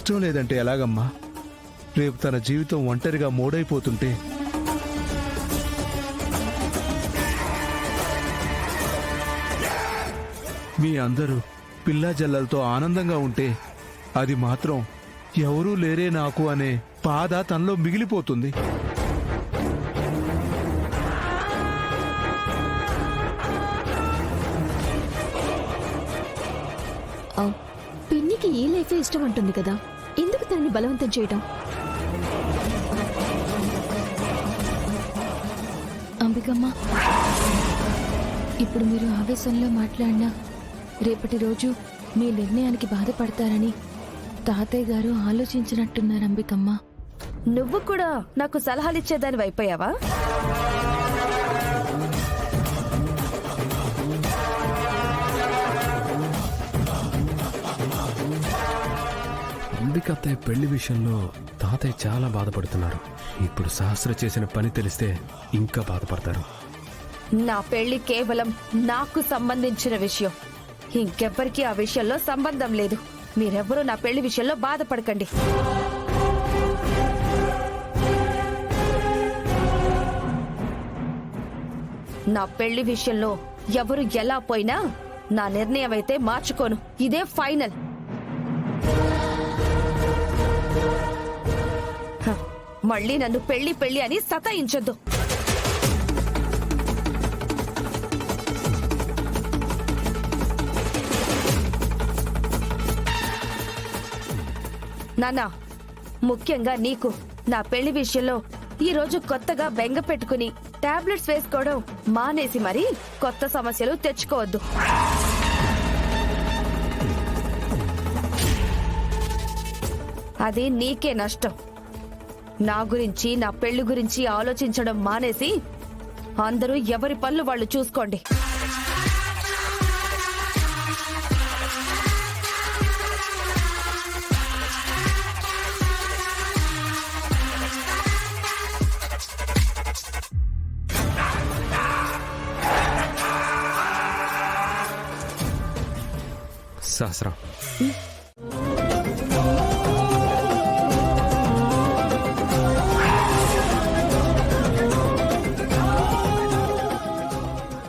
ఇష్టం లేదంటే ఎలాగమ్మా? రేపు తన జీవితం ఒంటరిగా మోడైపోతుంటే మీ అందరూ పిల్లా జల్లలతో ఆనందంగా ఉంటే అది మాత్రం ఎవరూ లేరే నాకు అనే బాధ తనలో మిగిలిపోతుంది. పిన్నికి ఈ లైఫే ఇష్టం అంటుంది కదా, ఎందుకు తనని బలవంతం చేయటం? అంబికమ్మ, ఇప్పుడు మీరు ఆవేశంలో మాట్లాడినా రేపటి రోజు మీ నిర్ణయానికి బాధపడతారని తాతయ్య గారు ఆలోచించినట్టున్నారు. అంబికమ్మ, నువ్వు కూడా నాకు సలహాలు ఇచ్చేదాని అయిపోయావా? అంబిక అత్తయ్య పెళ్లి విషయంలో తాతయ్య చాలా బాధపడుతున్నారు. ఇప్పుడు సహస్ర చేసిన పని తెలిస్తే ఇంకా బాధపడతారు. నా పెళ్లి కేవలం నాకు సంబంధించిన విషయం. ఇంకెవ్వరికీ ఆ విషయంలో సంబంధం లేదు. మీరెవ్వరూ నా పెళ్లి విషయంలో బాధపడకండి. నా పెళ్లి విషయంలో ఎవరు ఎలా పోయినా నా నిర్ణయం అయితే మార్చుకోను. ఇదే ఫైనల్. మళ్ళీ నన్ను పెళ్లి పెళ్లి అని సతాయించొద్దు. నాన్నా, ముఖ్యంగా నీకు నా పెళ్లి విషయంలో ఈ రోజు కొత్తగా బెంగ పెట్టుకుని టాబ్లెట్స్ వేసుకోవడం మానేసి మరీ కొత్త సమస్యలు తెచ్చుకోవద్దు. అది నీకే నష్టం. నా గురించి, నా పెళ్లి గురించి ఆలోచించడం మానేసి అందరూ ఎవరి పనులు వాళ్ళు చూసుకోండి. సహస్ర,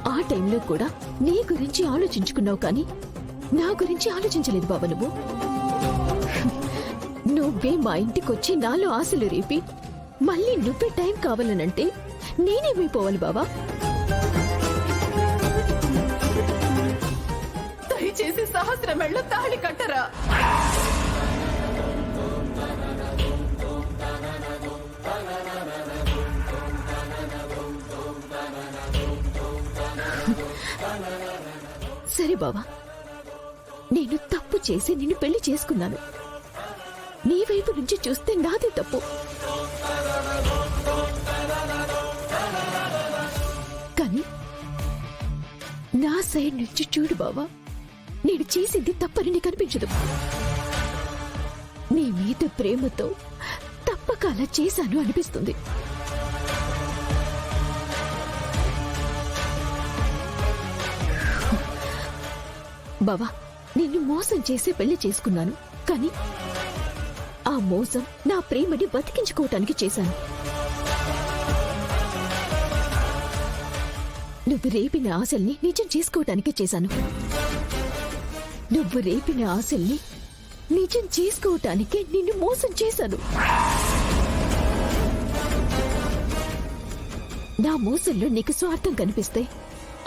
ఆ టైంలో కూడా నీ గురించి ఆలోచించుకున్నావు కానీ నా గురించి ఆలోచించలేదు బాబా. నువ్వే మా ఇంటికొచ్చి నాలో ఆశలు రేపి మళ్ళీ నువ్వే టైం కావాలనంటే నేనేమైపోవాలి బాబా? దయచేసి సహస్ర మెళ్ళ తాళి కట్టరా. సరే బావా, నేను తప్పు చేసి నిన్ను పెళ్లి చేసుకున్నాను. నీ వైపు నుంచి చూస్తే నాదే తప్పు. కానీ నా సైడ్ నుంచి చూడు బావా, నేను చేసింది తప్పని నీకు అనిపించదు. నీ మీద ప్రేమతో తప్పక అలా చేశాను అనిపిస్తుంది. బావా, నిన్ను మోసం చేసి పెళ్లి చేసుకున్నాను. కానీ ఆ మోసం నా ప్రేమని బతికించుకోవటానికి చేశాను. నువ్వు రేపిన ఆశల్ని నిజం చేసుకోవటానికి చేశాను. నువ్వు రేపిన ఆశల్ని నిజం చేసుకోవటానికి నిన్ను మోసం చేశాను. నా మోసంలో నీకు స్వార్థం కనిపిస్తే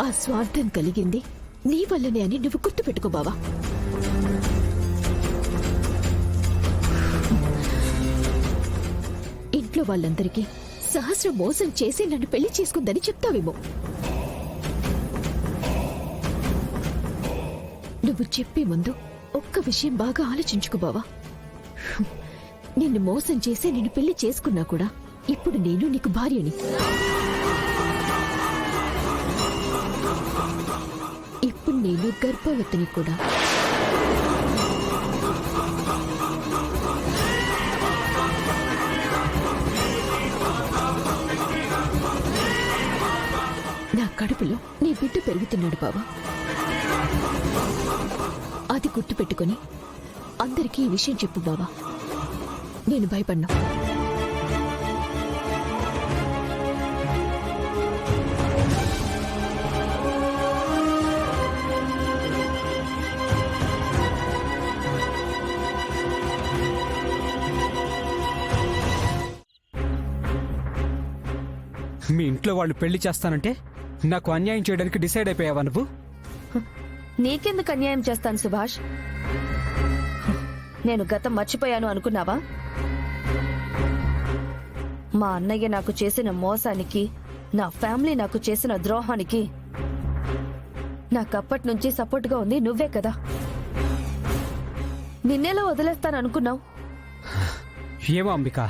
ఆ స్వార్థం కలిగింది నీ వల్లనే అని నువ్వు గుర్తుపెట్టుకో బావా. ఇంట్లో వాళ్ళందరికీ సహస్ర మోసం చేసి నన్ను పెళ్లి చేసుకుందని చెప్తావేమో. నువ్వు చెప్పే ముందు ఒక్క విషయం బాగా ఆలోచించుకో బావా. నిన్ను మోసం చేసి నిన్ను పెళ్లి చేసుకున్నా కూడా ఇప్పుడు నేను నీకు భార్యని. ఇప్పుడు నేను గర్భవతిని కూడా. నా కడుపులో నీ బిడ్డ పెరుగుతున్నాడు బావా. అది గుర్తుపెట్టుకుని అందరికీ ఈ విషయం చెప్పు బావా. నేను భయపడ్నా. మీ ఇంట్లో వాళ్ళు పెళ్లి చేస్తానంటే నాకు అన్యాయం చేయడానికి డిసైడ్ అయిపోయావా నువ్వు? నీకెందుకు అన్యాయం చేస్తాను సుభాష్? నేను గతం మర్చిపోయాను అనుకున్నావా? మా అన్నయ్య నాకు చేసిన మోసానికి, నా ఫ్యామిలీ నాకు చేసిన ద్రోహానికి నాకప్పటి నుంచి సపోర్ట్గా ఉంది నువ్వే కదా. నిన్నెలా వదిలేస్తాననుకున్నావు? ఏమో అంబిక,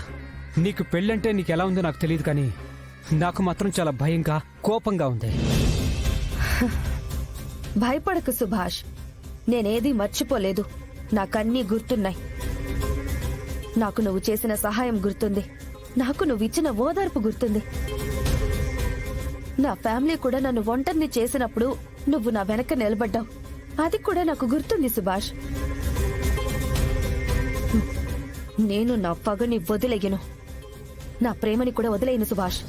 నీకు పెళ్ళంటే నీకెలా ఉందో నాకు తెలియదు, కానీ నాకు మాత్రం చాలా భయంగా, కోపంగా ఉంది. భయపడకు సుభాష్, నేనేది మర్చిపోలేదు. నాకన్నీ గుర్తున్నాయి. నాకు నువ్వు చేసిన సహాయం గుర్తుంది, నాకు నువ్వు ఇచ్చిన ఓదార్పు గుర్తుంది. నా ఫ్యామిలీ కూడా నన్ను ఒంటరిని చేసినప్పుడు నువ్వు నా వెనక నిలబడ్డావు, అది కూడా నాకు గుర్తుంది సుభాష్. నేను నా పగని వదిలేయను, నా ప్రేమని కూడా వదిలేయను సుభాష్.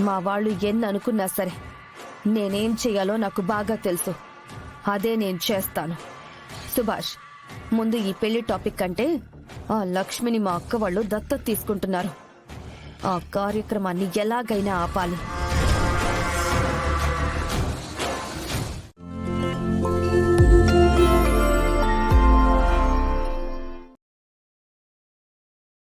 మా వాళ్ళు ఎన్ని అనుకున్నా సరే నేనేం చేయాలో నాకు బాగా తెలుసు, అదే నేను చేస్తాను. సుభాష్, ముందు ఈ పెళ్లి టాపిక్ కంటే ఆ లక్ష్మిని మా అక్క వాళ్ళు దత్తత తీసుకుంటున్నారు. ఆ కార్యక్రమాన్ని ఎలాగైనా ఆపాలి.